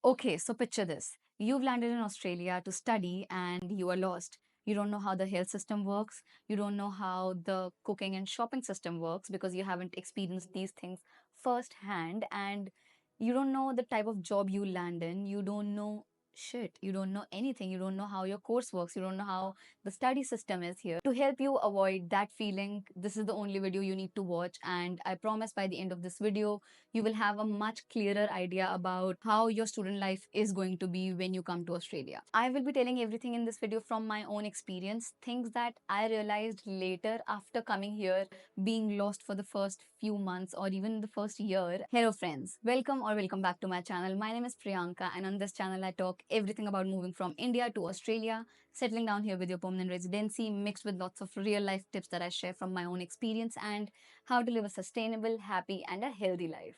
Okay, so picture this. You've landed in Australia to study and you are lost. You don't know how the health system works. You don't know how the cooking and shopping system works because you haven't experienced these things firsthand. And you don't know the type of job you land in. You don't know shit. You don't know anything. You don't know how your course works. You don't know how the study system is here. To help you avoid that feeling, this is the only video you need to watch. And I promise by the end of this video, you will have a much clearer idea about how your student life is going to be when you come to Australia. I will be telling everything in this video from my own experience, things that I realized later after coming here, being lost for the first few months or even the first year. Hello friends, welcome back to my channel. My name is Priyanka and on this channel I talk everything about moving from India to Australia, settling down here with your permanent residency, mixed with lots of real life tips that I share from my own experience and how to live a sustainable, happy, and a healthy life.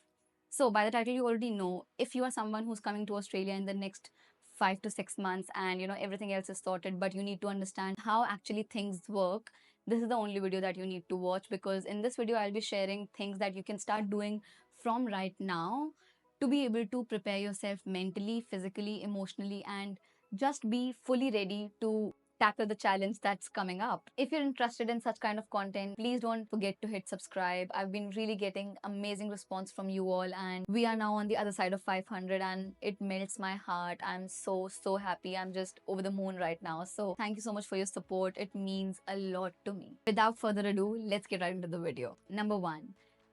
So, by the title, you already know if you are someone who's coming to Australia in the next 5 to 6 months and everything else is sorted, but you need to understand how actually things work. This is the only video that you need to watch because in this video, I'll be sharing things that you can start doing from right now to be able to prepare yourself mentally, physically, emotionally, and just be fully ready to tackle the challenge that's coming up. If you're interested in such kind of content, please don't forget to hit subscribe. I've been really getting amazing response from you all and we are now on the other side of 500 and it melts my heart. I'm so happy. I'm just over the moon right now. So thank you so much for your support. It means a lot to me. Without further ado, let's get right into the video. Number 1,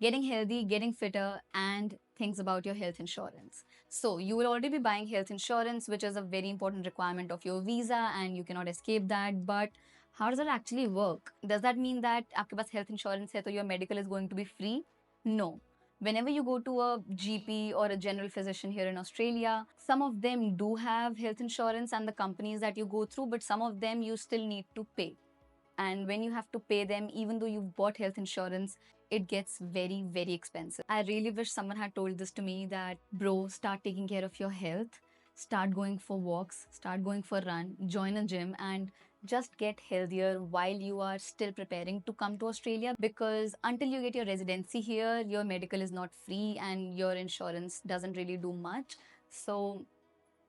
getting healthy, getting fitter, and things about your health insurance. So you will already be buying health insurance, which is a very important requirement of your visa and you cannot escape that. But how does that actually work? Does that mean that आपके पास health insurance है तो your medical is going to be free? No. Whenever you go to a GP or a general physician here in Australia, some of them do have health insurance and the companies that you go through, but some of them you still need to pay. And when you have to pay them, even though you've bought health insurance, it gets very expensive. I really wish someone had told this to me that, bro, start taking care of your health, start going for walks, start going for run, join a gym, and just get healthier while you are still preparing to come to Australia, because until you get your residency here, your medical is not free and your insurance doesn't really do much. So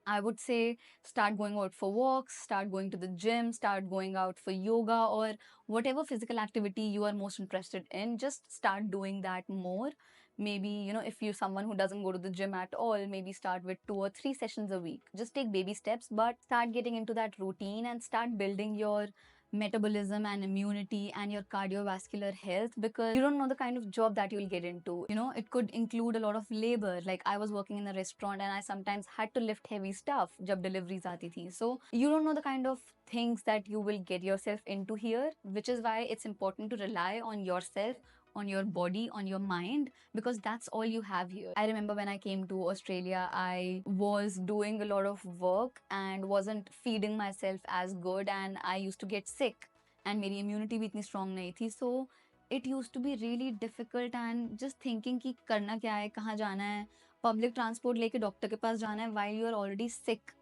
I would say start going out for walks, start going to the gym, start going out for yoga or whatever physical activity you are most interested in. Just start doing that more. Maybe, if you're someone who doesn't go to the gym at all, maybe start with 2 or 3 sessions a week. Just take baby steps, but start getting into that routine and start building your metabolism and immunity and your cardiovascular health, because you don't know the kind of job that you'll get into. It could include a lot of labor. Like I was working in a restaurant and I sometimes had to lift heavy stuff jab deliveries aati thi. So you don't know the kind of things that you will get yourself into here, which is why it's important to rely on yourself, on your body, on your mind, because that's all you have here. I remember when I came to Australia, I was doing a lot of work and wasn't feeding myself as good, and I used to get sick and मेरी immunity भी इतनी strong नहीं थी. So it used to be really difficult and just thinking कि करना क्या है, कहाँ जाना है, public transport लेके डॉक्टर के पास जाना है while you are already sick.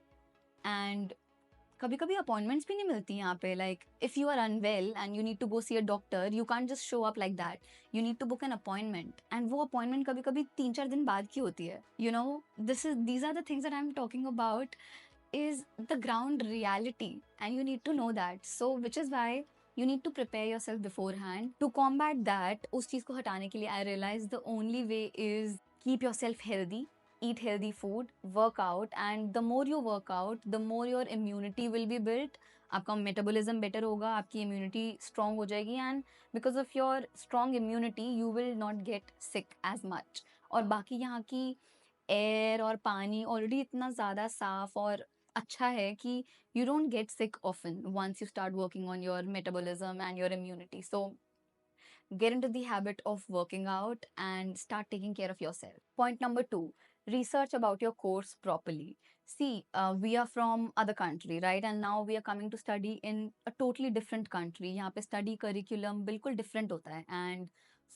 And कभी कभी अपॉइंटमेंट्स भी नहीं मिलती यहाँ पे. Like if you are unwell and you need to go see a doctor, you can't just show up like that. You need to book an appointment and वो appointment कभी कभी 3-4 दिन बाद की होती है. These are the things that I'm talking about is the ground reality, and you need to know that. So which is why you need to prepare yourself beforehand. To combat that, उस चीज़ को हटाने के लिए I realized the only way is keep yourself healthy, eat healthy food, work out, and the more you work out, the more your immunity will be built. आपका metabolism better होगा, आपकी immunity strong हो जाएगी, and because of your strong immunity, you will not get sick as much. और बाकी यहाँ की air और पानी already इतना ज़्यादा साफ और अच्छा है कि you don't get sick often once you start working on your metabolism and your immunity. So get into the habit of working out and start taking care of yourself. Point number 2, research about your course properly. See, we are from other country, right? And now we are coming to study in a totally different country. यहाँ पे study curriculum बिल्कुल different होता है. And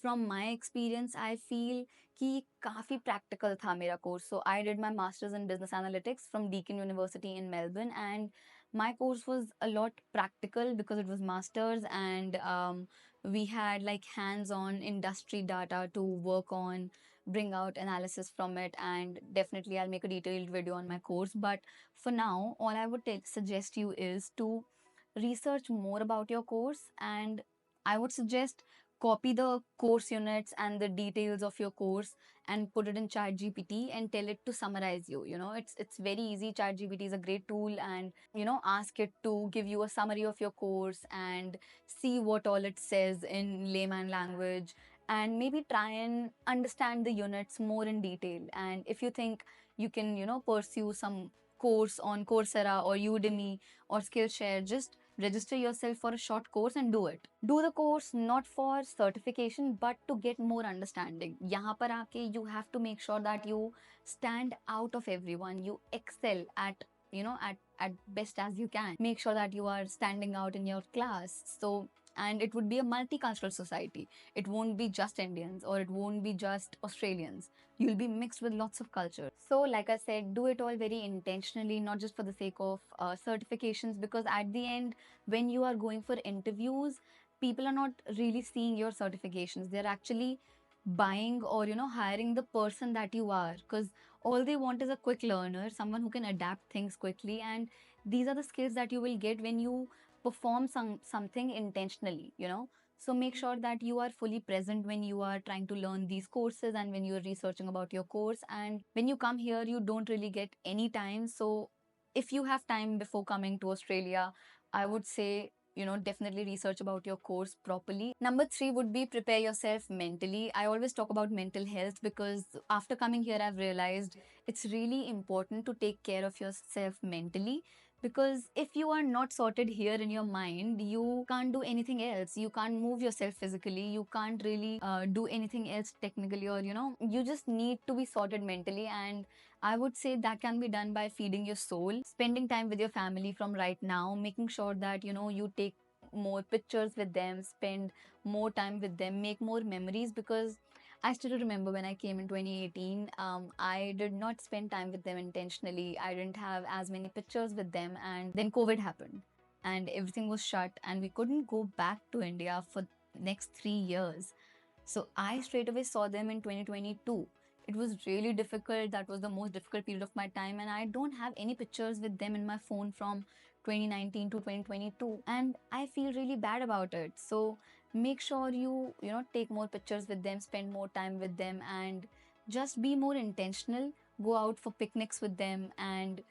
from my experience, I feel कि काफ़ी practical था मेरा course. So I did my master's in business analytics from Deakin University in Melbourne, and my course was a lot practical because it was master's, and we had like hands-on industry data to work on. bring out analysis from it, and definitely I'll make a detailed video on my course. But for now, all I would suggest you is to research more about your course, and I would suggest copy the course units and the details of your course and put it in ChatGPT and tell it to summarize you. It's very easy. ChatGPT is a great tool, and ask it to give you a summary of your course and see what all it says in layman language, and maybe try and understand the units more in detail. And if you think you can pursue some course on Coursera or Udemy or Skillshare, just register yourself for a short course and do it. Do the course not for certification but to get more understanding. यहाँ पर आके you have to make sure that you stand out of everyone. You excel at at best as you can. Make sure that you are standing out in your class. So, and it would be a multicultural society. It won't be just Indians or it won't be just Australians. You'll be mixed with lots of cultures. So, like I said, do it all very intentionally, not just for the sake of certifications, because at the end, when you are going for interviews, people are not really seeing your certifications. They're actually buying or hiring the person that you are, because all they want is a quick learner, someone who can adapt things quickly. And these are the skills that you will get when you perform something intentionally. So make sure that you are fully present when you are trying to learn these courses and when you are researching about your course. And when you come here, you don't really get any time. So if you have time before coming to Australia, I would say, definitely research about your course properly. Number three would be prepare yourself mentally. I always talk about mental health because after coming here, I've realized it's really important to take care of yourself mentally, because if you are not sorted here in your mind, you can't do anything else. You can't move yourself physically, you can't really do anything else technically, or you just need to be sorted mentally. And I would say that can be done by feeding your soul, spending time with your family from right now, making sure that you take more pictures with them, spend more time with them, make more memories. Because I still remember when I came in 2018, I did not spend time with them intentionally. I didn't have as many pictures with them, and then COVID happened and everything was shut, and we couldn't go back to India for next 3 years. So I straight away saw them in 2022. It was really difficult. That was the most difficult period of my time, and I don't have any pictures with them in my phone from 2019 to 2022, and I feel really bad about it. So make sure you take more pictures with them, spend more time with them, and just be more intentional. Go out for picnics with them and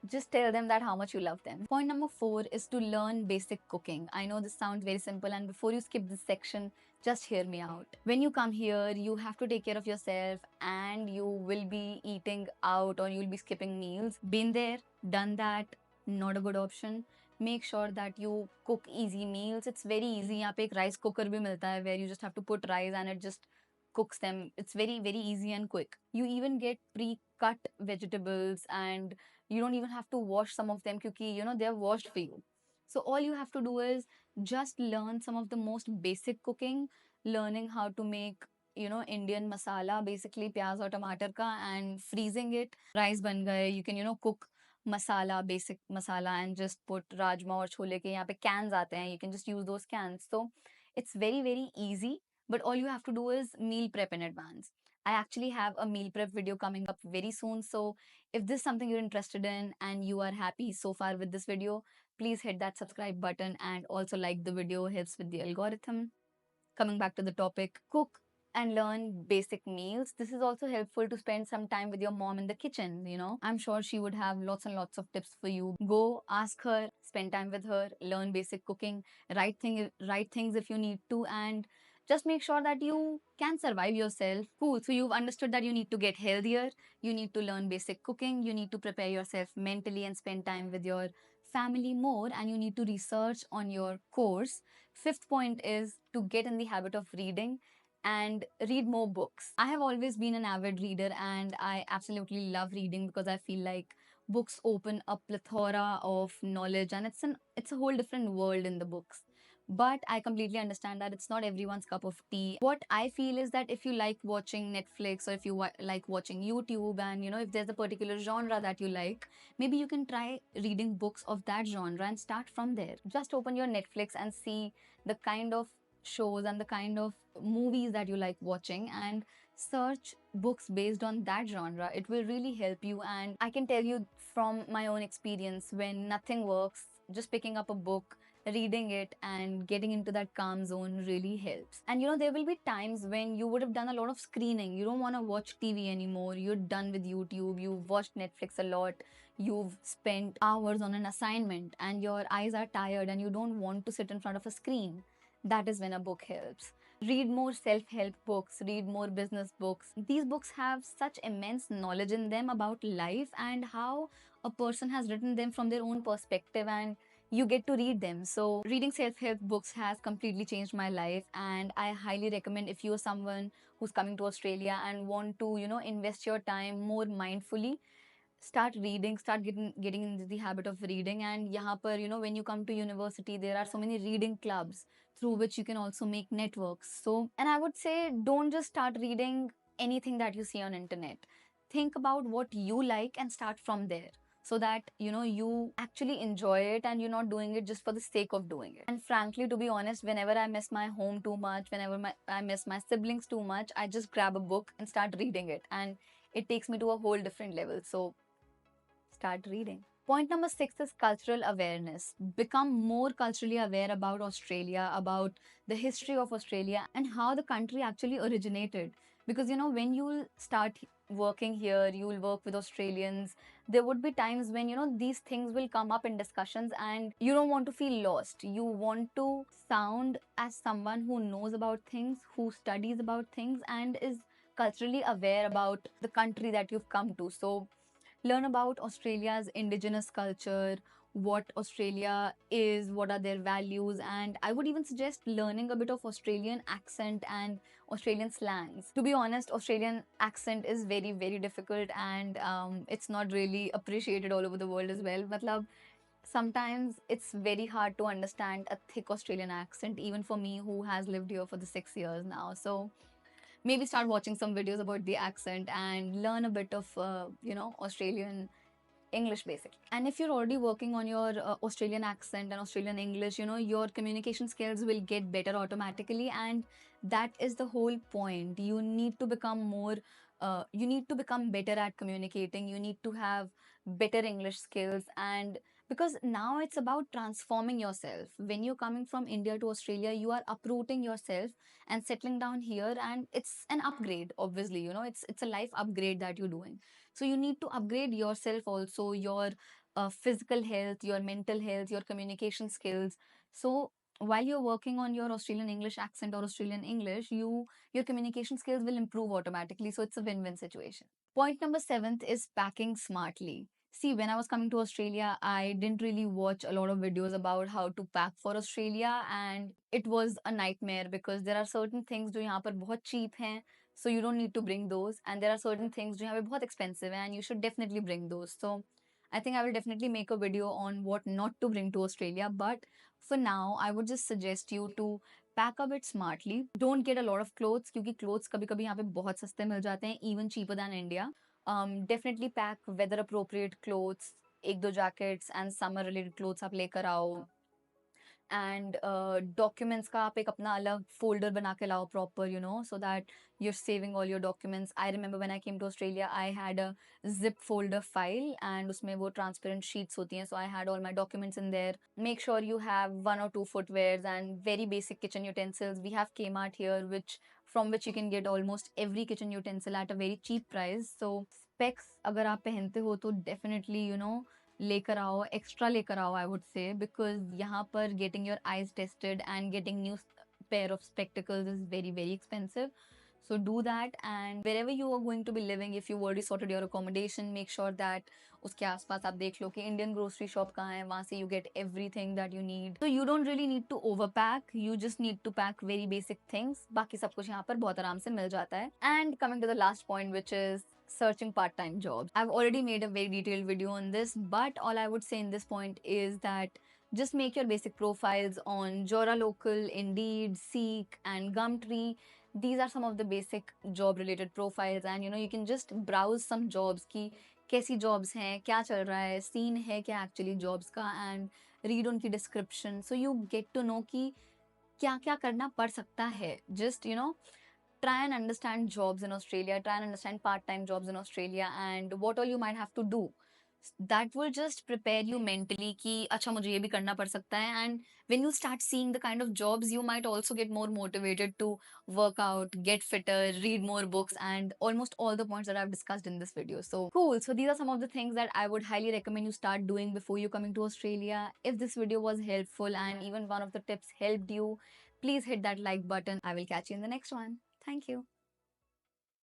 just tell them that how much you love them. Point number four is to learn basic cooking. I know this sounds very simple, and before you skip this section, just hear me out. When you come here, you have to take care of yourself, and you will be eating out or you'll be skipping meals. Been there, done that, not a good option. Make sure that you cook easy meals. It's very easy. यहाँ पे एक rice cooker भी मिलता है where you just have to put rice and it just cooks them. It's very, very easy and quick. You even get pre-cut vegetables, and you don't even have to wash some of them because they're washed for you. So all you have to do is just learn some of the most basic cooking, learning how to make Indian masala, basically pyaz or tomato ka, and freezing it. Rice ban gaye. You can cook masala, basic masala, and just put rajma or chole ke यहाँ पे cans आते हैं. You can just use those cans. So it's very, very easy, but all you have to do is meal prep in advance. I actually have a meal prep video coming up very soon. So if this is something you're interested in and you are happy so far with this video, please hit that subscribe button and also like the video, helps with the algorithm. Coming back to the topic, cook and learn basic meals. This is also helpful to spend some time with your mom in the kitchen. I'm sure she would have lots and lots of tips for you. Go ask her, spend time with her, learn basic cooking, write things if you need to, and just make sure that you can survive yourself. Cool. So you've understood that you need to get healthier, you need to learn basic cooking, you need to prepare yourself mentally and spend time with your family more, and you need to research on your course. Fifth point is to get in the habit of reading and read more books. I have always been an avid reader, and I absolutely love reading because I feel like books open a plethora of knowledge, and it's a whole different world in the books. But I completely understand that it's not everyone's cup of tea. What I feel is that if you like watching Netflix, or if you like watching YouTube, and if there's a particular genre that you like, maybe you can try reading books of that genre and start from there. Just open your Netflix and see the kind of shows and the kind of movies that you like watching, and search books based on that genre. It will really help you. And I can tell you from my own experience, when nothing works, just picking up a book, reading it, and getting into that calm zone really helps. And there will be times when you would have done a lot of screening. You don't want to watch TV anymore. You're done with YouTube. You've watched Netflix a lot. You've spent hours on an assignment, and your eyes are tired, and you don't want to sit in front of a screen. That is when a book helps. Read more self help books, read more business books. These books have such immense knowledge in them about life and how a person has written them from their own perspective, and you get to read them. So, reading self help books has completely changed my life, and I highly recommend if you're someone who's coming to Australia and want to, invest your time more mindfully, start reading, start getting into the habit of reading. And yahan par, when you come to university, there are so many reading clubs through which you can also make networks. So, and I would say, don't just start reading anything that you see on internet. Think about what you like and start from there, so that you actually enjoy it and you're not doing it just for the sake of doing it. And frankly, to be honest, whenever I miss my home too much, whenever I miss my siblings too much, I just grab a book and start reading it, and it takes me to a whole different level. So start reading. Point number 6 is cultural awareness. Become more culturally aware about Australia, about the history of Australia, and how the country actually originated. Because, when you start working here, you will work with Australians. There would be times when, these things will come up in discussions, and you don't want to feel lost. You want to sound as someone who knows about things, who studies about things, and is culturally aware about the country that you've come to. So, learn about Australia's indigenous culture, what Australia is, what are their values, and I would even suggest learning a bit of Australian accent and Australian slangs. To be honest, Australian accent is very, very difficult, and it's not really appreciated all over the world as well. Matlab, sometimes it's very hard to understand a thick Australian accent, even for me who has lived here for the 6 years now. So maybe start watching some videos about the accent and learn a bit of Australian English basically. And if you're already working on your Australian accent and Australian English, your communication skills will get better automatically, and that is the whole point. You need to become more you need to become better at communicating. You need to have better English skills, and because now it's about transforming yourself. When you're coming from India to Australia, you are uprooting yourself and settling down here, and it's an upgrade. Obviously, it's a life upgrade that you're doing. So you need to upgrade yourself also, your physical health, your mental health, your communication skills. So while you're working on your Australian English accent or Australian English, your communication skills will improve automatically. So it's a win-win situation. Point number 7th is packing smartly. See, when I was coming to Australia, I didn't really watch a lot of videos about how to pack for Australia, and it was a nightmare because there are certain things जो यहाँ पर बहुत cheap हैं, so you don't need to bring those, and there are certain things जो यहाँ पे बहुत expensive हैं, and you should definitely bring those. So I think I will definitely make a video on what not to bring to Australia, but for now, I would just suggest you to pack a bit smartly. Don't get a lot of clothes क्योंकि clothes कभी-कभी यहाँ पे बहुत सस्ते मिल जाते हैं, even cheaper than India. Definitely pack weather appropriate clothes, एक दो jackets and summer related clothes आप लेकर आओ. And documents का आप एक अपना अलग folder बना के लाओ proper, so that you're saving all your documents. I remember when I came to Australia, I had a zip folder file, and उसमें वो transparent sheets होती हैं, so I had all my documents in there. Make sure you have 1 or 2 footwears and very basic kitchen utensils. We have Kmart here, from which you can get almost every kitchen utensil at a very cheap price. So specs अगर आप पहनते हो तो definitely लेकर आओ, extra लेकर आओ, I would say, because यहाँ पर getting your eyes tested and getting new pair of spectacles is very, very expensive. So do that, and wherever you are going to be living, if you've already sorted your accommodation, make sure that उसके आसपास आप देख लो कि Indian grocery shop कहाँ है, वहाँ से you get everything that you need. So you don't really need to overpack, you just need to pack very basic things. बाकी सब कुछ यहाँ पर बहुत आराम से मिल जाता है. And coming to the last point, which is searching part-time jobs. I've already made a very detailed video on this, but all I would say in this point is that just make your basic profiles on Jora Local, Indeed, Seek, and Gumtree. These are some of the basic job related profiles, and you can just browse some jobs की कैसी jobs हैं, क्या चल रहा है, scene है क्या actually jobs का, and read उनकी description, so you get to know कि क्या क्या करना पड़ सकता है. Just try and understand jobs in Australia, try and understand part-time jobs in Australia and what all you might have to do. That will just prepare you mentally कि अच्छा मुझे ये भी करना पड़ सकता है, and when you start seeing the kind of jobs, you might also get more motivated to work out, get fitter, read more books, and almost all the points that I've discussed in this video. So cool. So these are some of the things that I would highly recommend you start doing before you coming to Australia. If this video was helpful and even one of the tips helped you, please hit that like button. I will catch you in the next one. Thank you.